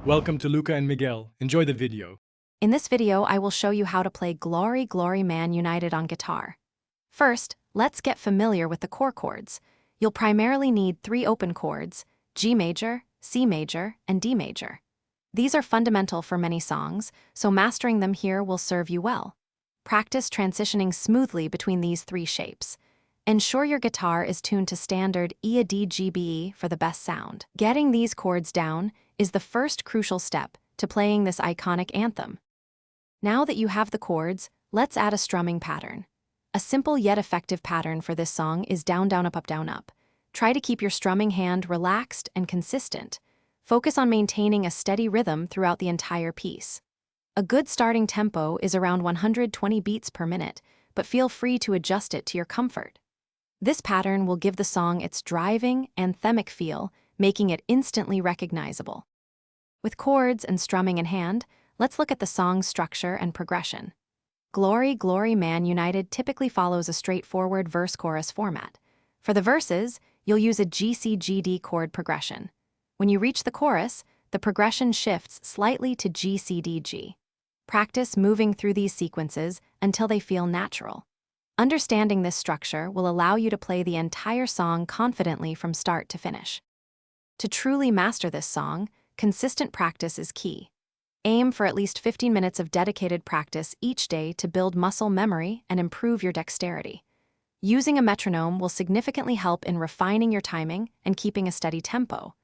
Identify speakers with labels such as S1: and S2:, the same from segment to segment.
S1: Welcome to Luca and Miguel. Enjoy the video.
S2: In this video, I will show you how to play Glory, Glory Man United on guitar. First, let's get familiar with the core chords. You'll primarily need 3 open chords: G major, C major, and D major. These are fundamental for many songs, so mastering them here will serve you well. Practice transitioning smoothly between these 3 shapes. Ensure your guitar is tuned to standard E-A-D-G-B-E for the best sound. Getting these chords down is the first crucial step to playing this iconic anthem. Now that you have the chords, let's add a strumming pattern. A simple yet effective pattern for this song is down, down, up, up, down, up. Try to keep your strumming hand relaxed and consistent. Focus on maintaining a steady rhythm throughout the entire piece. A good starting tempo is around 120 beats per minute, but feel free to adjust it to your comfort. This pattern will give the song its driving, anthemic feel, making it instantly recognizable. With chords and strumming in hand, let's look at the song's structure and progression. Glory, Glory Man United typically follows a straightforward verse-chorus format. For the verses, you'll use a G-C-G-D chord progression. When you reach the chorus, the progression shifts slightly to G-C-D-G. Practice moving through these sequences until they feel natural. Understanding this structure will allow you to play the entire song confidently from start to finish. To truly master this song, consistent practice is key. Aim for at least 15 minutes of dedicated practice each day to build muscle memory and improve your dexterity. Using a metronome will significantly help in refining your timing and keeping a steady tempo.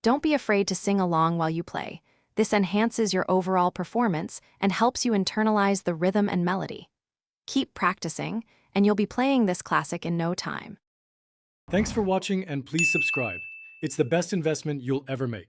S2: Don't be afraid to sing along while you play. This enhances your overall performance and helps you internalize the rhythm and melody. Keep practicing, and you'll be playing this classic in no time.
S1: Thanks for watching and please subscribe. It's the best investment you'll ever make.